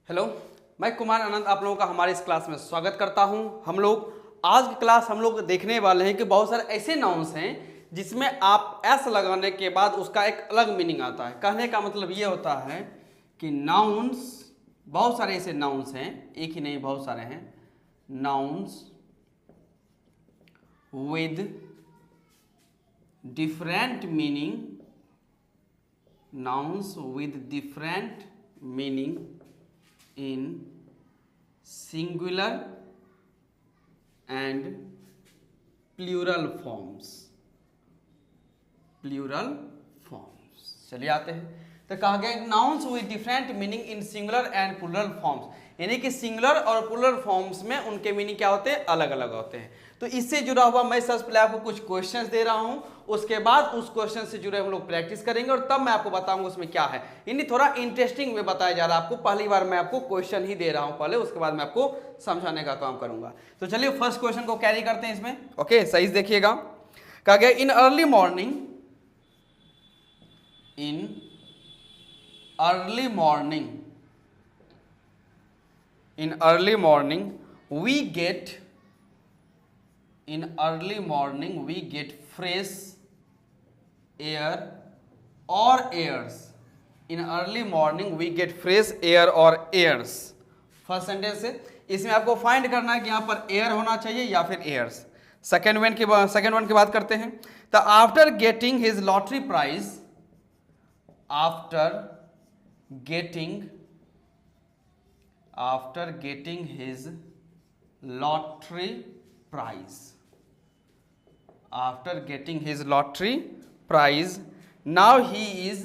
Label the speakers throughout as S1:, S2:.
S1: Hello, मैं कुमार आनंद आप लोगों का हमारे इस क्लास में स्वागत करता हूं। हम लोग आज की क्लास हम लोग देखने वाले हैं कि बहुत सारे ऐसे नाउन्स हैं जिसमें आप एस लगाने के बाद उसका एक अलग मीनिंग आता है। कहने का मतलब ये होता है कि नाउन्स, बहुत सारे ऐसे नाउन्स हैं, एक ही नहीं बहुत सारे हैं, nouns with different meaning, nouns with different meaning in singular and plural forms। plural forms चलिए आते हैं। तो कहा गया nouns with different meaning in singular and plural forms, यानी कि सिंगुलर और प्लूरल फॉर्म्स में उनके मीनिंग क्या होते हैं, अलग अलग होते हैं। तो इससे जुड़ा हुआ मैं सबसे पहले आपको कुछ क्वेश्चंस दे रहा हूं, उसके बाद उस क्वेश्चन से जुड़े हम लोग प्रैक्टिस करेंगे और तब मैं आपको बताऊंगा उसमें क्या है। यानी थोड़ा इंटरेस्टिंग वे बताया जा रहा है आपको, पहली बार मैं आपको क्वेश्चन ही दे रहा हूं पहले, उसके बाद मैं आपको समझाने का काम करूंगा। तो चलिए फर्स्ट क्वेश्चन को कैरी करते हैं इसमें। ओके, सही से देखिएगा। कहा गया in early morning, in early morning, in early morning we get, in early morning we get fresh air or airs, in early morning we get fresh air or airs। First sentence है, इसमें आपको find करना है कि यहाँ पर air होना चाहिए या फिर एयर्स। सेकेंड वन की बात करते हैं। तो after getting his lottery prize, after getting his lottery prize, after getting his lottery prize, now he is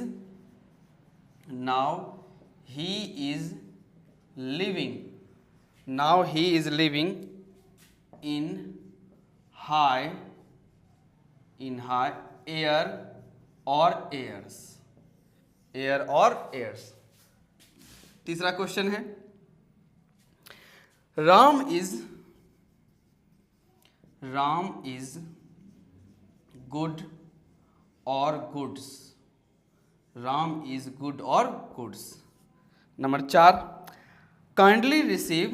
S1: living in high air or airs। तीसरा क्वेश्चन है, राम इज गुड और गुड्स, राम इज गुड और goods. Number 4, kindly receive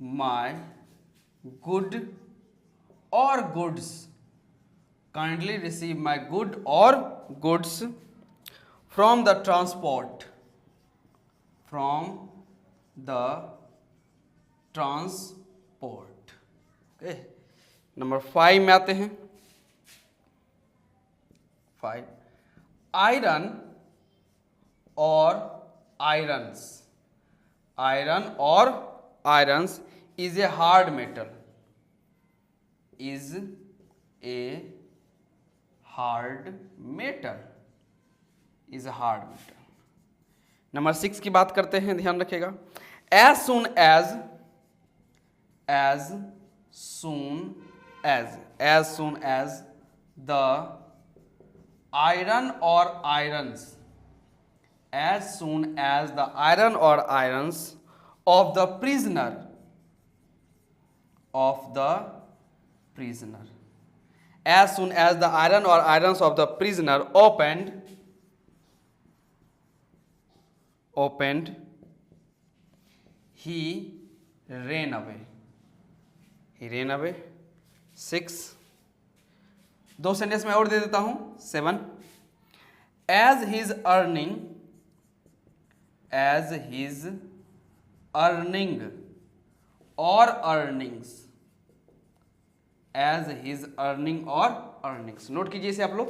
S1: my good और goods, kindly receive my good or goods from the transport, okay। Number 5 में आते हैं। 5, iron और irons is a hard metal, hard metal. Number 6 की बात करते हैं, ध्यान रखिएगा। As soon as the iron और irons of the prisoner as soon as the iron or irons of the prisoner opened, he ran away। 6, 2 sentence में और दे देता हूं। 7, as his earning or earnings, as his earning or earnings। Note कीजिए इसे आप लोग।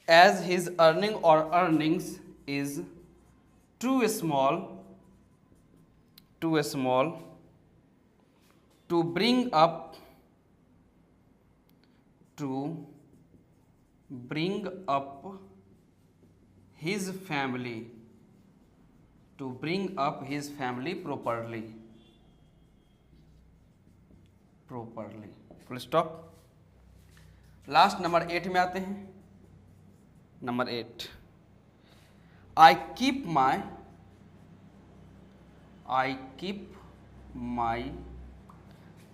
S1: as his earning or earnings is too small to bring up to bring up his family, to bring up his family properly, full stop। Last number 8 में आते हैं। Number 8, I keep my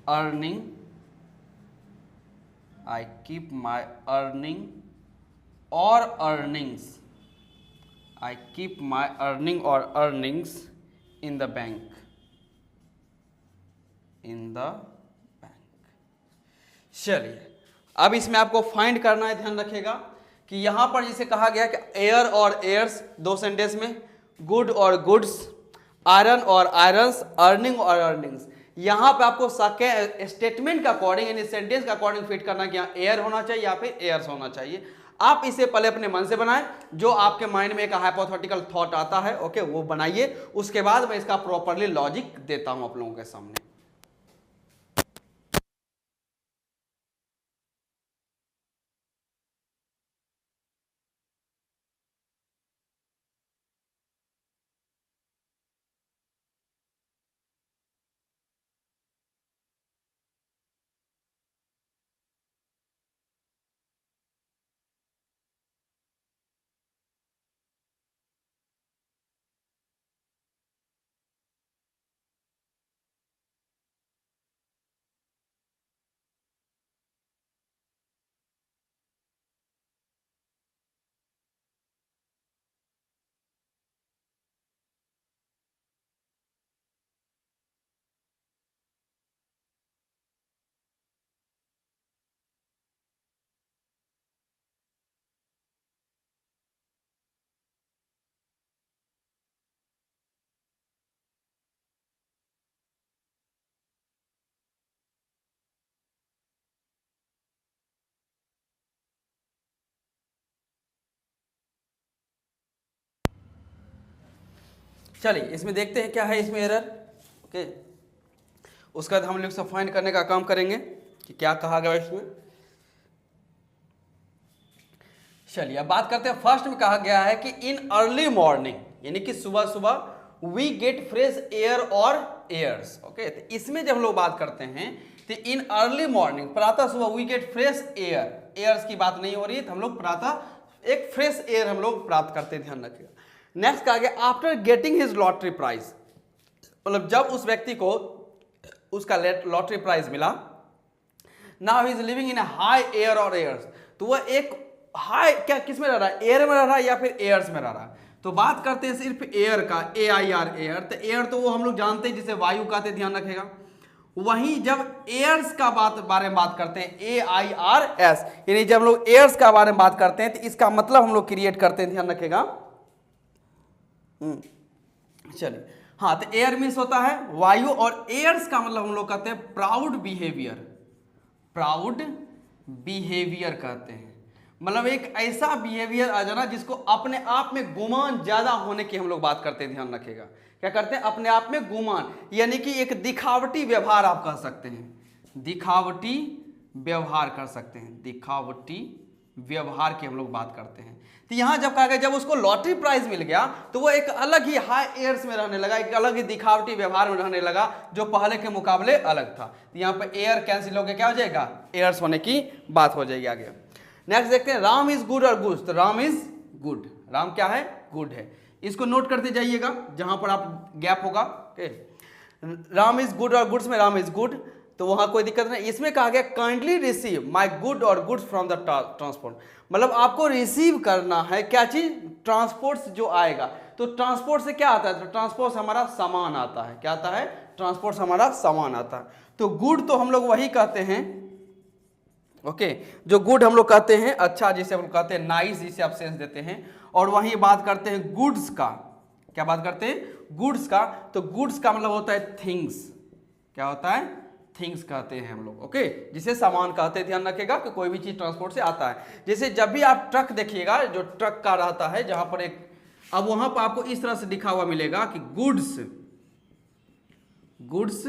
S1: earning, I keep my earning or earnings, I keep my earning or earnings in the bank, in the bank। चलिए अब इसमें आपको find करना है, ध्यान रखिएगा कि यहां पर जिसे कहा गया कि एयर और एयर्स, दो सेंटेंस में, गुड और गुड्स, आयरन और आयरन्स, अर्निंग और अर्निंग्स। यहां पे आपको स्टेटमेंट का अकॉर्डिंग यानी सेंटेंस का अकॉर्डिंग फिट करना कि यहाँ एयर होना चाहिए या फिर एयर्स होना चाहिए। आप इसे पहले अपने मन से बनाएं, जो आपके माइंड में एक हाइपोथेटिकल थॉट आता है, ओके, वो बनाइए। उसके बाद मैं इसका प्रॉपरली लॉजिक देता हूं आप लोगों के सामने। चलिए इसमें देखते हैं क्या है इसमें एरर, ओके। उसके बाद हम लोग सब फाइंड करने का काम करेंगे कि क्या कहा गया इसमें। चलिए अब बात करते हैं। फर्स्ट में कहा गया है कि इन अर्ली मॉर्निंग यानी कि सुबह सुबह वी गेट फ्रेश एयर और एयर्स, ओके। तो इसमें जब हम लोग बात करते हैं तो इन अर्ली मॉर्निंग, प्रातः सुबह, we get fresh air, airs की बात नहीं हो रही है, तो हम लोग प्रातः एक फ्रेश एयर हम लोग प्राप्त करते हैं, ध्यान रखिएगा। नेक्स्ट कहा गया after getting his lottery prize, मतलब जब उस व्यक्ति को उसका लॉटरी प्राइज मिला, now he is living in high air और एयर्स, तो वह एक हाई, क्या किस में रह रहा है, एयर में रह रहा है या फिर एयर्स में रह रहा है। तो बात करते हैं सिर्फ एयर का, AIR एयर, तो एयर तो वो हम लोग जानते हैं जिसे वायु कहते हैं, ध्यान रखेगा। वहीं जब एयर्स का बारे में बात करते हैं, AIRS, यानी जब हम लोग एयर्स का बारे में बात करते हैं तो इसका मतलब हम लोग क्रिएट करते हैं, ध्यान रखेगा। चलिए हाँ, तो एयर मीन्स होता है वायु और एयर्स का मतलब हम लोग कहते हैं प्राउड बिहेवियर, प्राउड बिहेवियर कहते हैं। मतलब एक ऐसा बिहेवियर आ जाना जिसको अपने आप में गुमान ज्यादा होने की हम लोग बात करते हैं, ध्यान रखिएगा। क्या करते हैं, अपने आप में गुमान, यानी कि एक दिखावटी व्यवहार आप कह सकते हैं, दिखावटी व्यवहार कर सकते हैं, दिखावटी व्यवहार की हम लोग बात करते हैं। तो यहां जब कहा गया जब उसको लॉटरी प्राइज मिल गया तो वो एक अलग ही हाई एयर्स में रहने लगा, एक अलग ही दिखावटी व्यवहार में रहने लगा जो पहले के मुकाबले अलग था। तो यहाँ पे एयर कैंसिल होकर क्या हो जाएगा, एयर्स होने की बात हो जाएगी आगे। नेक्स्ट देखते हैं राम इज गुड और गुड्स, तो राम इज गुड, राम क्या है, गुड है। इसको नोट करते जाइएगा जहां पर आप गैप होगा, ओके। राम इज गुड और गुड्स में राम इज गुड, तो वहां कोई दिक्कत नहीं। इसमें कहा गया काइंडली रिसीव माई गुड और गुड्स फ्रॉम द ट्रांसपोर्ट, मतलब आपको रिसीव करना है क्या चीज, ट्रांसपोर्ट से जो आएगा। तो ट्रांसपोर्ट से क्या आता है, तो ट्रांसपोर्ट से हमारा सामान आता है, क्या आता है, ट्रांसपोर्ट से हमारा सामान आता है। तो गुड तो हम लोग वही कहते हैं, ओके, जो गुड हम लोग कहते हैं अच्छा, जिसे हम लोग कहते हैं नाइस, जिसे आप सेंस देते हैं। और वहीं बात करते हैं गुड्स का, क्या बात करते हैं, गुड्स का, तो गुड्स का मतलब होता है थिंग्स, क्या होता है, थिंग्स कहते हैं हम लोग, ओके, जिसे सामान कहते हैं। ध्यान रखिएगा कि कोई भी चीज ट्रांसपोर्ट से आता है। जैसे जब भी आप ट्रक देखिएगा, जो ट्रक का रहता है जहां पर एक, अब वहां पर आपको इस तरह से लिखा हुआ मिलेगा कि गुड्स, गुड्स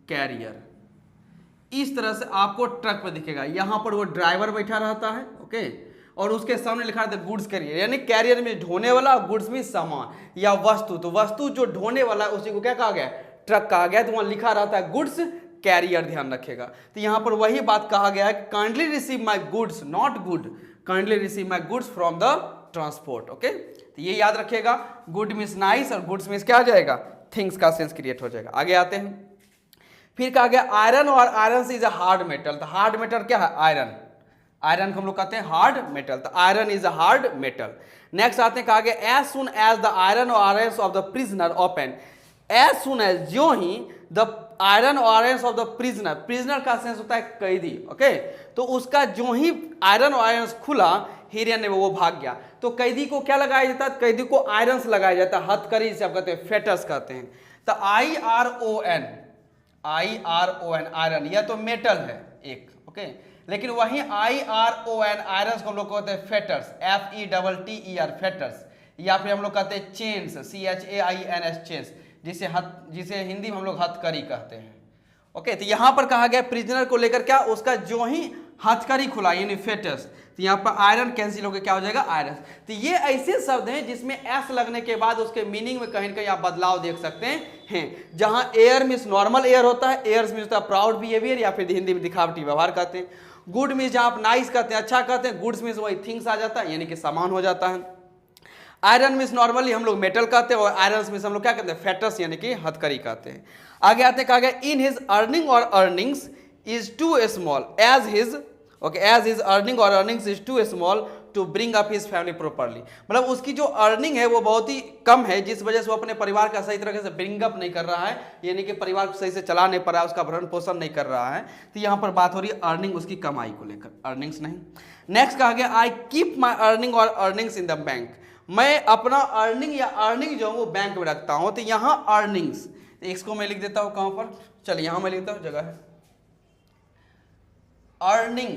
S1: कैरियर, इस तरह से आपको ट्रक पर दिखेगा। यहां पर वो ड्राइवर बैठा रहता है, ओके, और उसके सामने लिखा रहता है गुड्स कैरियर, यानी कैरियर में ढोने वाला, गुड्स में सामान या वस्तु। तो वस्तु जो ढोने वाला है उसी को क्या कहा गया, ट्रक कहा गया। तो वहां लिखा रहता है गुड्स कैरियर, ध्यान रखेगा। तो यहां पर वही बात कहा गया है, kindly receive my goods, not good, kindly receive my goods from the transport. Okay, तो ये याद रखेगा, गुड मीन्स नाइस और गुड्स मीन्स क्या आ जाएगा, थिंग्स का सेंस क्रिएट हो जाएगा। आगे आते हैं, फिर कहा गया आयरन और iron is a hard metal. तो हार्ड मेटल क्या है, आयरन, आयरन को हम लोग कहते हैं हार्ड मेटल। तो iron is a hard metal. Next आते हैं, कहा गया as soon as the iron और iron of the prisoner open, as soon as, जो ही द आयरन और iron of the prisoner, prisoner का सेंस होता है कैदी। ओके, तो उसका जो ही आयरन और आयरन खुला हिरन ने वो भाग गया। तो कैदी को क्या लगाया जाता है, कैदी को आयरन लगाया जाता है, हथकड़ी जिसे आप कहते हैं, फेटस कहते हैं। तो IRON, आयरन, यह तो मेटल है एक, ओके, लेकिन वहीं IRON आयरन को हम लोग कहते हैं फेटर्स, FETTER फेटर्स, या फिर हम लोग कहते हैं चेन्स, CHAINS चेन्स, जिसे हिंदी में हम लोग हथकड़ी कहते हैं। ओके, तो यहां पर कहा गया प्रिजनर को लेकर क्या, उसका जो ही हथकड़ी खुला यानी फेटस, तो यहाँ पर आयरन कैंसिल होकर क्या हो जाएगा, आयरन। तो ये ऐसे शब्द हैं जिसमें एस लगने के बाद उसके मीनिंग में कहीं ना कहीं आप बदलाव देख सकते हैं। जहां एयर मीन्स नॉर्मल एयर होता है, एयर मीन्स होता है प्राउड बिहेवियर, या फिर हिंदी में दिखावटी व्यवहार कहते हैं। गुड मीन्स जहां आप नाइस कहते हैं, अच्छा कहते हैं, गुड्स मीन्स वही थिंग्स आ जाता है, यानी कि सामान हो जाता है। आयरन मीन्स नॉर्मली हम लोग मेटल कहते हैं, और आयरन मीन्स हम लोग क्या कहते हैं, फेटस यानी कि हथकड़ी कहते हैं। आगे आते हैं, कहा गया इन हिज अर्निंग और earnings is too small as his, okay, as his earning और earnings is too small to bring up his family properly. मतलब उसकी जो अर्निंग है वो बहुत ही कम है, जिस वजह से वो अपने परिवार का सही तरीके से ब्रिंग अप नहीं कर रहा है, यानी कि परिवार को सही से चला नहीं पा रहा है, उसका भरण पोषण नहीं कर रहा है। तो यहाँ पर बात हो रही है अर्निंग, उसकी कमाई को लेकर, अर्निंग्स नहीं। नेक्स्ट कहा गया आई कीप माई अर्निंग और अर्निंग्स इन द बैंक, मैं अपना अर्निंग या अर्निंग जो है वो बैंक में रखता हूँ। तो यहाँ अर्निंग्स, इसको मैं लिख देता हूँ कहाँ पर, चलिए यहाँ मैं लिखता हूँ, जगह है अर्निंग,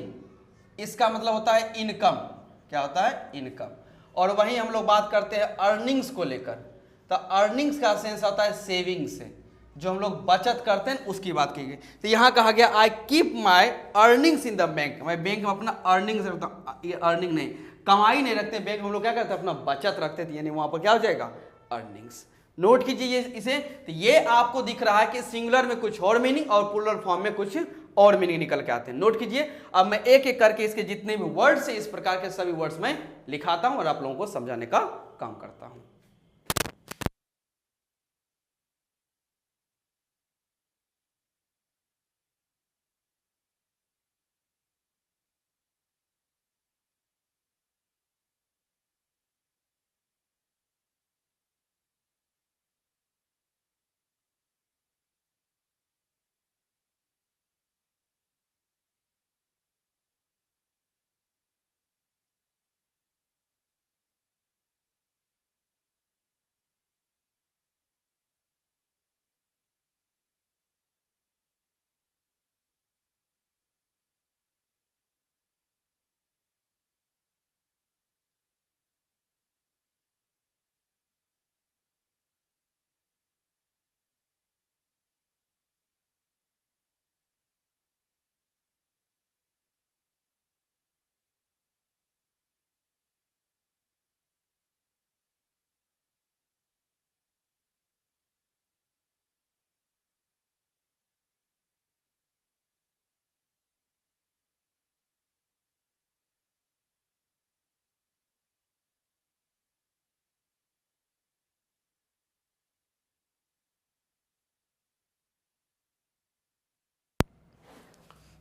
S1: इसका मतलब होता है इनकम, क्या होता है, इनकम। और वहीं हम लोग बात करते हैं अर्निंग्स को लेकर, तो अर्निंग्स का सेंस आता है सेविंग से, जो हम लोग बचत करते हैं उसकी बात की गई। तो यहाँ कहा गया I keep my earnings in the bank, मैं बैंक में अपना अर्निंग्स रखता हूँ। ये अर्निंग नहीं, कमाई नहीं रखते बैंक में हम लोग, क्या करते हैं, अपना बचत रखते थे, यानी वहां पर क्या हो जाएगा, अर्निंग्स। नोट कीजिए इसे। तो ये आपको दिख रहा है कि सिंगुलर में कुछ और मीनिंग और प्लूरल फॉर्म में कुछ और मीनिंग निकल के आते हैं। नोट कीजिए। अब मैं एक एक करके इसके जितने भी वर्ड्स हैं, इस प्रकार के सभी वर्ड्स में लिखाता हूं और आप लोगों को समझाने का काम करता हूं।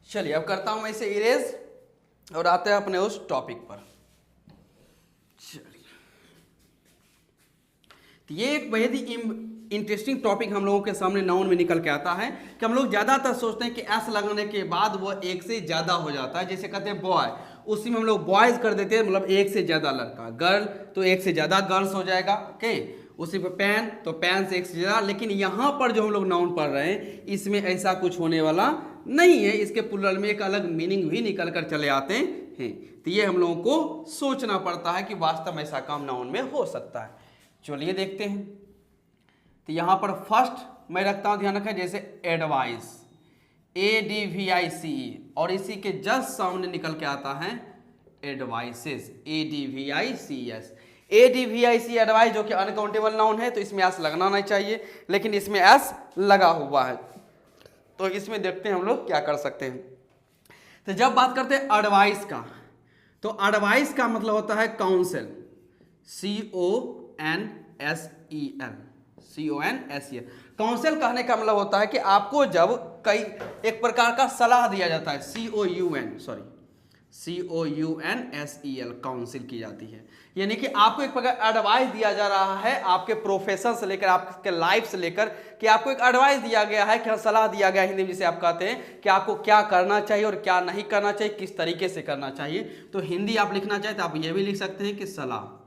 S1: चलिए अब करता हूं मैं इसे इरेज और आते हैं अपने उस टॉपिक पर। चलिए, तो ये एक बेहद ही इंटरेस्टिंग टॉपिक हम लोगों के सामने नाउन में निकल के आता है कि हम लोग ज़्यादातर सोचते हैं कि एस लगने के बाद वो एक से ज़्यादा हो जाता है, जैसे कहते हैं बॉय, उसी में हम लोग बॉयज़ कर देते हैं, मतलब एक से ज़्यादा लड़का। गर्ल तो एक से ज़्यादा गर्ल्स हो जाएगा, ओके। उसी पर पैन तो पैन से एक से ज़्यादा। लेकिन यहाँ पर जो हम लोग नाउन पढ़ रहे हैं इसमें ऐसा कुछ होने वाला नहीं है, इसके प्लूरल में एक अलग मीनिंग भी निकल कर चले आते हैं। तो ये हम लोगों को सोचना पड़ता है कि वास्तव में ऐसा काम नाउन में हो सकता है। चलिए देखते हैं। तो यहाँ पर फर्स्ट मैं रखता हूँ, ध्यान रखें, जैसे एडवाइस, ADVICE, और इसी के जस्ट सामने निकल के आता है एडवाइसेस, ADVICES, ADVIC एडवाइस, जो कि अनकाउंटेबल नाउन है, तो इसमें एस लगना नहीं चाहिए, लेकिन इसमें एस लगा हुआ है, तो इसमें देखते हैं हम लोग क्या कर सकते हैं। तो जब बात करते हैं एडवाइस का, तो एडवाइस का मतलब होता है काउंसिल, CONSEL। काउंसिल कहने का मतलब होता है कि आपको जब कई एक प्रकार का सलाह दिया जाता है, COUNSEL, काउंसिल की जाती है, यानी कि आपको एक प्रकार एडवाइस दिया जा रहा है, आपके प्रोफेशन से लेकर आपके लाइफ से लेकर, कि आपको एक एडवाइस दिया गया है, क्या सलाह दिया गया है, हिंदी में जिसे आप कहते हैं कि आपको क्या करना चाहिए और क्या नहीं करना चाहिए, किस तरीके से करना चाहिए। तो हिंदी आप लिखना चाहें तो आप ये भी लिख सकते हैं कि सलाह।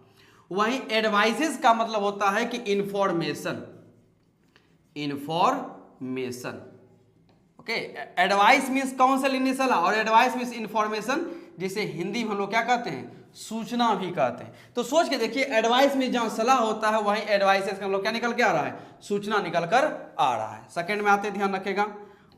S1: वहीं एडवाइसेस का मतलब होता है कि information, okay. Advice means council in सलाह, और एडवाइस मीन्स इंफॉर्मेशन, जिसे हिंदी में हम लोग क्या कहते हैं, सूचना भी कहते हैं। तो सोच के देखिए, एडवाइस में जहां सलाह होता है वहीं एडवाइसेस का हम लोग क्या निकल के आ रहा है, सूचना निकल कर आ रहा है। सेकंड में आते, ध्यान रखेगा,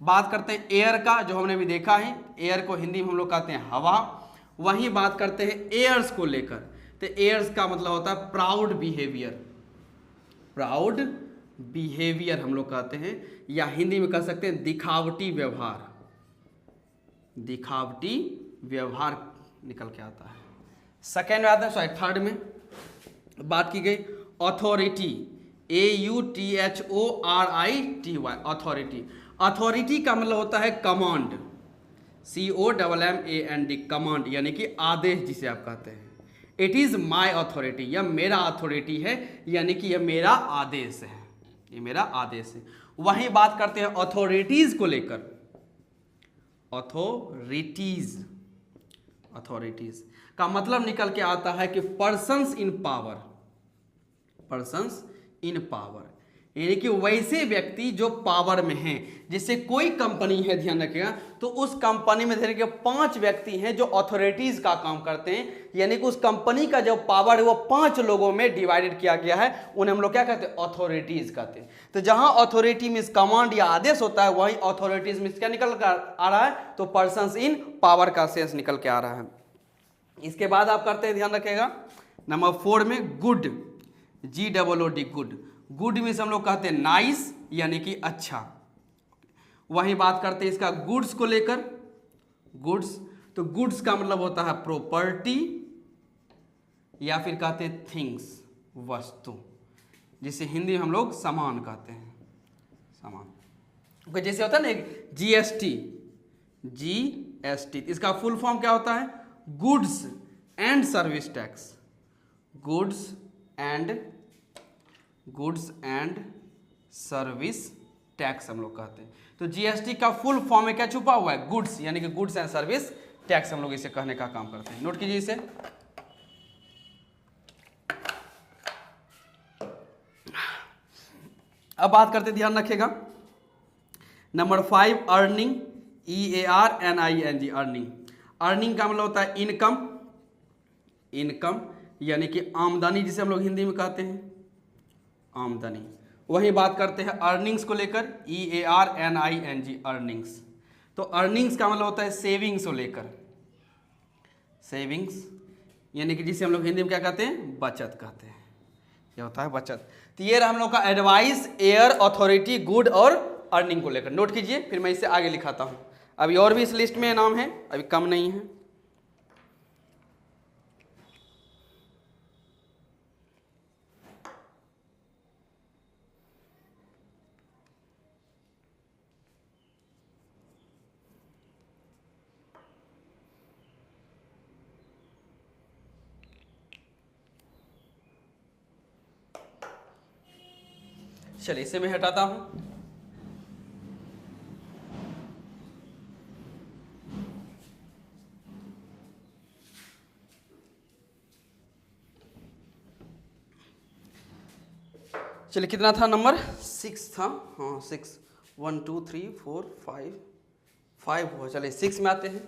S1: बात करते हैं एयर का, जो हमने भी देखा है, एयर को हिंदी में हम लोग कहते हैं हवा। वहीं बात करते हैं एयर्स को लेकर, तो एयर्स का मतलब होता है प्राउड बिहेवियर हम लोग कहते हैं, या हिंदी में कह सकते हैं दिखावटी व्यवहार निकल के आता है। सेकेंड में आता है, थर्ड में बात की गई अथॉरिटी, AUTHORITY, अथॉरिटी का मतलब होता है कमांड, COMMAND, कमांड, यानी कि आदेश जिसे आप कहते हैं। इट इज माई अथॉरिटी, यह मेरा अथॉरिटी है, यानी कि यह मेरा आदेश है, ये मेरा आदेश है। वहीं बात करते हैं अथॉरिटीज को लेकर, अथॉरिटीज का मतलब निकल के आता है कि पर्सन्स इन पावर, यानी कि वैसे व्यक्ति जो पावर में हैं। जैसे कोई कंपनी है, ध्यान रखिएगा, तो उस कंपनी में देखिए 5 व्यक्ति हैं जो अथॉरिटीज का काम करते हैं, यानी कि उस कंपनी का जो पावर है वो 5 लोगों में डिवाइडेड किया गया है, उन्हें हम लोग क्या कहते हैं, अथॉरिटीज कहते हैं। तो जहां अथॉरिटी मीन्स कमांड या आदेश होता है, वहीं अथॉरिटीज मीन्स क्या निकल कर आ रहा है, तो पर्सन्स इन पावर का सेंस निकल के आ रहा है। इसके बाद आप करते हैं, ध्यान रखिएगा, नंबर 4 में गुड, GOOD, गुड मीन्स हम लोग कहते हैं नाइस, यानी कि अच्छा। वहीं बात करते हैं इसका गुड्स को लेकर, गुड्स, तो गुड्स का मतलब होता है प्रॉपर्टी, या फिर कहते हैं थिंग्स, वस्तु, जिसे हिंदी में हम लोग सामान कहते हैं, सामान। जैसे होता है ना GST, इसका फुल फॉर्म क्या होता है, goods and service tax, goods and service tax हम लोग कहते हैं। तो GST का फुल फॉर्म में क्या छुपा हुआ है, गुड्स, यानी कि गुड्स एंड सर्विस टैक्स हम लोग इसे कहने का काम करते हैं। नोट कीजिए इसे। अब बात करते, ध्यान रखिएगा, नंबर 5 अर्निंग, EARNING, अर्निंग का मतलब होता है इनकम, यानी कि आमदनी, जिसे हम लोग हिंदी में कहते हैं आमदनी। वही बात करते हैं अर्निंग्स को लेकर, EARNING, अर्निंग्स। तो अर्निंग्स का मतलब होता है सेविंग्स को लेकर, सेविंग्स, यानी कि जिसे हम लोग हिंदी में क्या कहते हैं, बचत कहते हैं, क्या होता है, बचत। तो ये हम लोग का एडवाइस, एयर, अथॉरिटी, गुड और अर्निंग को लेकर। नोट कीजिए, फिर मैं इसे आगे लिखाता हूँ। अभी और भी इस लिस्ट में नाम है, अभी कम नहीं है। चलिए इसे मैं हटाता हूं। चलिए कितना था, नंबर 6 था, हाँ 6, 1 2 3 4 5 हुआ। चलिए 6 में आते हैं।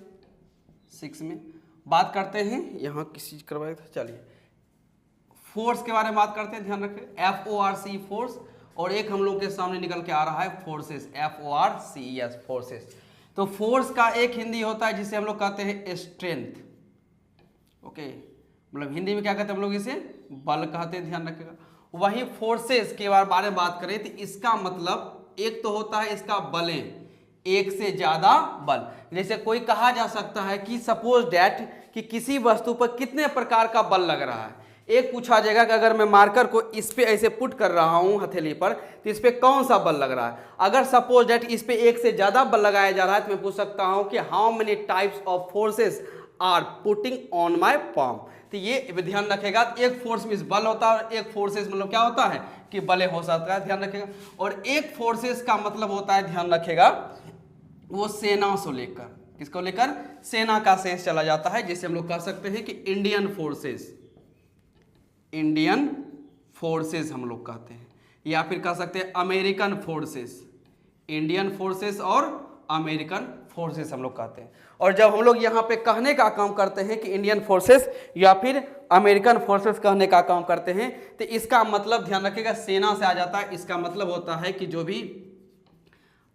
S1: 6 में बात करते हैं, यहाँ किसी चीज़ करवाया था। चलिए फोर्स के बारे में बात करते हैं, ध्यान रखें, FORC फोर्स, और एक हम लोग के सामने निकल के आ रहा है फोर्सेस, FORCES फोर्सेस। तो फोर्स का एक हिंदी होता है जिसे हम लोग कहते हैं स्ट्रेंथ, ओके, मतलब हिंदी में क्या कहते हैं हम लोग इसे, बल कहते हैं, ध्यान रखिएगा। वहीं फोर्सेस के बारे में बात करें तो इसका मतलब एक तो होता है इसका बलें, एक से ज्यादा बल। जैसे कोई कहा जा सकता है कि सपोज दैट कि किसी वस्तु पर कितने प्रकार का बल लग रहा है। एक पूछा जाएगा कि अगर मैं मार्कर को इस पे ऐसे पुट कर रहा हूं हथेली पर तो इस पे कौन सा बल लग रहा है। अगर सपोज दैट इस पे एक से ज्यादा बल लगाया जा रहा है तो मैं पूछ सकता हूं कि how many types of forces are putting on my palm. तो ये ध्यान रखेगा, एक फोर्स मींस बल होता है और एक फोर्सेस मतलब क्या होता है कि बले हो सकता है, ध्यान रखेगा। और एक फोर्सेस का मतलब होता है, ध्यान रखेगा, वो सेना से लेकर, किसको लेकर, सेना का सेंस चला जाता है। जैसे हम लोग कह सकते हैं कि इंडियन फोर्सेस, इंडियन फोर्सेस हम लोग कहते हैं, या फिर कह सकते हैं अमेरिकन फोर्सेस, इंडियन फोर्सेस और अमेरिकन फोर्सेस हम लोग कहते हैं। और जब हम लोग यहाँ पे कहने का काम करते हैं कि इंडियन फोर्सेस या फिर अमेरिकन फोर्सेस कहने का काम करते हैं तो इसका मतलब ध्यान रखिएगा सेना से आ जाता है। इसका मतलब होता है कि जो भी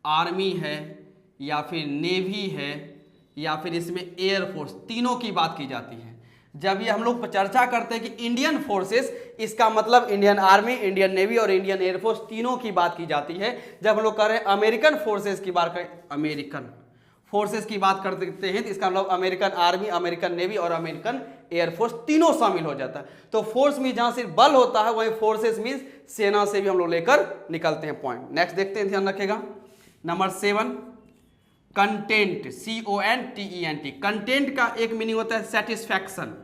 S1: आर्मी है या फिर नेवी है या फिर इसमें एयरफोर्स, तीनों की बात की जाती है। जब ये हम लोग चर्चा करते हैं कि इंडियन फोर्सेस, इसका मतलब इंडियन आर्मी, इंडियन नेवी और इंडियन एयरफोर्स तीनों की बात की जाती है। जब हम लोग कह रहे हैं अमेरिकन फोर्सेस की बात करें, अमेरिकन फोर्सेस की बात करते हैं तो इसका मतलब अमेरिकन आर्मी, अमेरिकन नेवी और अमेरिकन एयरफोर्स तीनों शामिल हो जाता है। तो फोर्स में जहां सिर्फ बल होता है वहीं फोर्सेस मींस सेना से भी हम लोग लेकर निकलते हैं पॉइंट। नेक्स्ट देखते हैं, ध्यान रखेगा। Number 7 content, CONTENT। कंटेंट का एक मीनिंग होता है सेटिस्फैक्शन,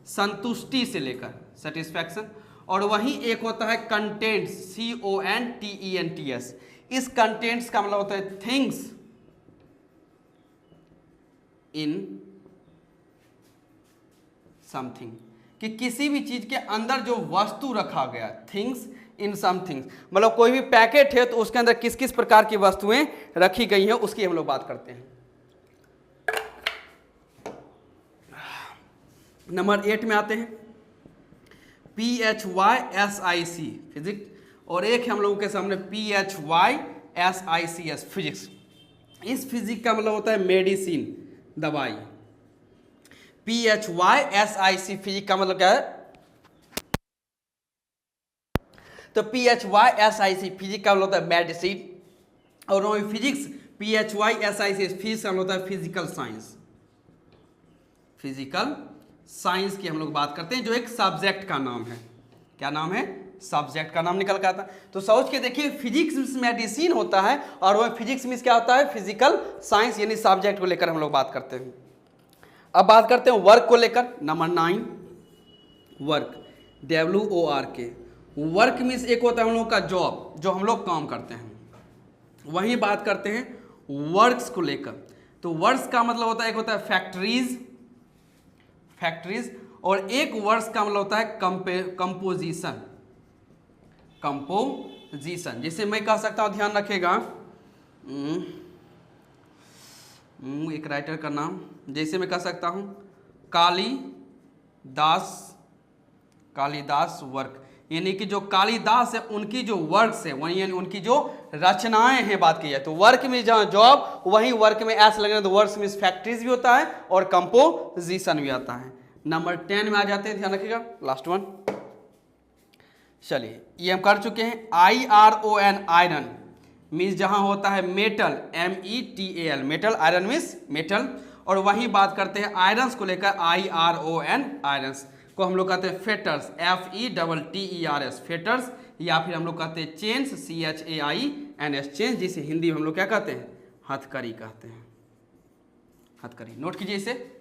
S1: संतुष्टि से लेकर सेटिस्फैक्शन। और वहीं एक होता है कंटेंट्स, CONTENTS। इस कंटेंट्स का मतलब होता है थिंग्स इन समथिंग, कि किसी भी चीज के अंदर जो वस्तु रखा गया, थिंग्स इन समथिंग, मतलब कोई भी पैकेट है तो उसके अंदर किस किस प्रकार की वस्तुएं रखी गई हैं उसकी हम लोग बात करते हैं। नंबर 8 में आते हैं PHYSIC फिजिक्स, और एक है हम लोगों के सामने PHYSICS फिजिक्स। इस फिजिक्स का मतलब होता है मेडिसिन, दवाई। PHYSIC फिजिक्स का मतलब क्या है, तो PHYSIC फिजिक्स का मतलब होता है मेडिसिन। और वही फिजिक्स PHYSIC फिजिक्स का मतलब होता है फिजिकल साइंस। फिजिकल साइंस की हम लोग बात करते हैं जो एक सब्जेक्ट का नाम है। क्या नाम है, सब्जेक्ट का नाम निकल के आता है। तो सोच के देखिए, फिजिक्स मींस मेडिसिन होता है और वह फिजिक्स मींस क्या होता है, फिजिकल साइंस, यानी सब्जेक्ट को लेकर हम लोग बात करते हैं। अब बात करते हैं वर्क को लेकर। Number 9 work, WORK। Work means एक होता है हम लोग का जॉब, जो हम लोग काम करते हैं। वहीं बात करते हैं वर्क्स को लेकर। तो वर्क्स का मतलब होता है, एक होता है फैक्ट्रीज, फैक्ट्रीज, और एक वर्क्स का मतलब होता है कंपोजिशन, कंपोजिशन। जैसे मैं कह सकता हूं, ध्यान रखेगा, एक राइटर का नाम, जैसे मैं कह सकता हूं कालिदास वर्क, यानी कि जो कालिदास है उनकी जो वर्क्स है वही, यानी उनकी जो रचनाएं हैं बात की जाए तो वर्क में जहां जॉब वहीं वर्क में एस लगना, तो वर्क्स में फैक्ट्रीज भी होता है और कंपोजिशन भी आता है। नंबर 10 में आ जाते हैं, ध्यान रखिएगा, लास्ट वन। चलिए ये हम कर चुके हैं। IRON आयरन मीन्स जहां होता है metal, METAL metal, iron means metal. और वहीं बात करते हैं आयरन्स को लेकर, IRON आयरन्स को हम लोग कहते हैं फेटर्स, FETTERS फेटर्स, या फिर हम लोग कहते हैं चेन्स, CHAINS चेन्स, जिसे हिंदी में हम लोग क्या कहते हैं, हथकड़ी कहते हैं, हथकड़ी। नोट कीजिए इसे।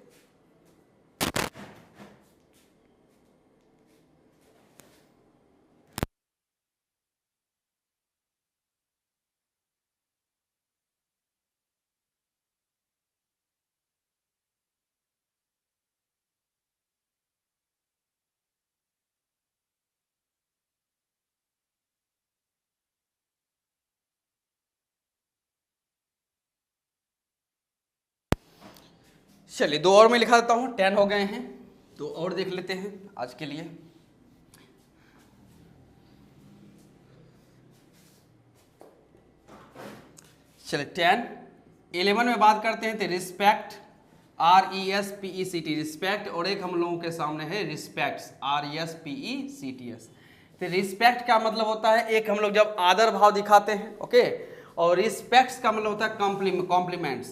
S1: चलिए 2 और मैं लिखा देता हूं, 10 हो गए हैं, 2 और देख लेते हैं आज के लिए। चलिए 10, 11 में बात करते हैं तो रिस्पेक्ट, RESPECT रिस्पेक्ट, और एक हम लोगों के सामने है रिस्पेक्ट्स, RESPECTS। तो रिस्पेक्ट का मतलब होता है एक हम लोग जब आदर भाव दिखाते हैं, ओके, और रिस्पेक्ट्स का मतलब होता है कॉम्प्लीमेंट्स, COMPLIMENTS,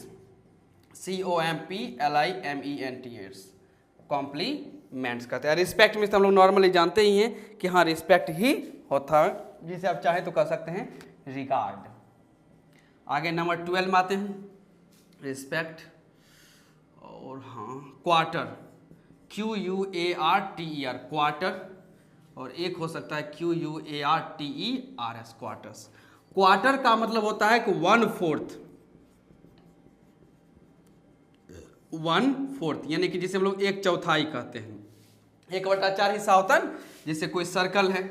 S1: कॉम्प्लीमेंट्स कहते हैं। रिस्पेक्ट में हम लोग नॉर्मली जानते ही हैं कि हाँ रिस्पेक्ट ही होता है, जिसे आप चाहें तो कह सकते हैं रिगार्ड। आगे नंबर 12 में आते हैं, रिस्पेक्ट, और हाँ क्वार्टर, QUARTER क्वार्टर, और एक हो सकता है QUARTERS क्वार्टर्स। क्वार्टर का मतलब होता है कि 1/4 यानी कि जिसे हम लोग 1/4 कहते हैं। 1/4 हिस्सा होता है, जैसे कोई सर्कल है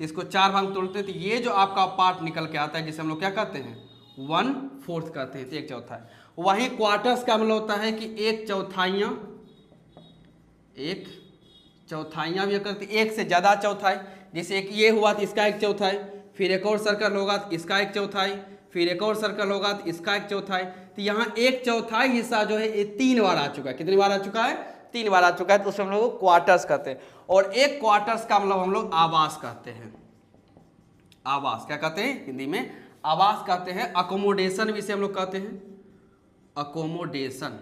S1: तो इसको 4 भाग तोड़ते हैं, तो ये जो आपका पार्ट निकल के आता है जिसे हम लोग क्या कहते हैं 1/4 कहते हैं, तो 1/4। वहीं क्वार्टर्स का मतलब होता है कि 1/4 भी करते, एक से ज़्यादा चौथाई, जैसे एक ये हुआ तो इसका 1/4, फिर एक और सर्कल होगा तो इसका 1/4, फिर एक और सर्कल होगा तो इसका 1/4। तो यहाँ 1/4 हिस्सा जो है ये 3 बार आ चुका है। कितनी बार आ चुका है? 3 बार आ चुका है, तो उसे हम लोग क्वार्टर्स कहते हैं। और एक क्वार्टर्स का मतलब हम लोग आवास कहते हैं। आवास क्या कहते हैं हिंदी में? आवास कहते हैं। अकोमोडेशन भी इसे हम लोग कहते हैं, अकोमोडेशन।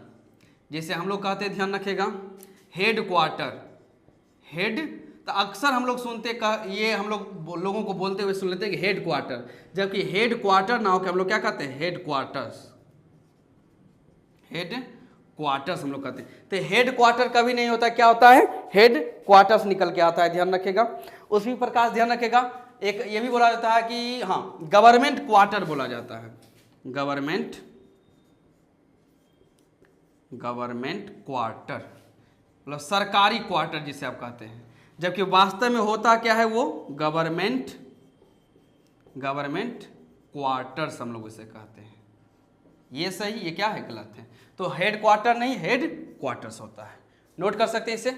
S1: जैसे हम लोग कहते हैं, ध्यान रखिएगा, हेड क्वार्टर, हेड, तो अक्सर हम लोग सुनते ये हम लोग लोगों को बोलते हुए सुन लेते हैं कि हेड क्वार्टर, जबकि हेड क्वार्टर ना होकर हम लोग क्या कहते हैं हेड क्वार्टर्स, हेड क्वार्टर्स हम लोग कहते हैं। तो हेड क्वार्टर कभी नहीं होता, क्या होता है हेड क्वार्टर्स निकल के आता है, ध्यान रखिएगा। उसी प्रकार ध्यान रखिएगा, एक ये भी बोला जाता है कि हाँ गवर्नमेंट क्वार्टर बोला जाता है, गवर्नमेंट क्वार्टर मतलब सरकारी क्वार्टर जिसे आप कहते हैं, जबकि वास्तव में होता क्या है वो गवर्नमेंट क्वार्टर्स हम लोग इसे कहते हैं। ये सही, ये क्या है गलत है? तो हेड क्वार्टर नहीं, हेड क्वार्टर्स होता है। नोट कर सकते हैं इसे।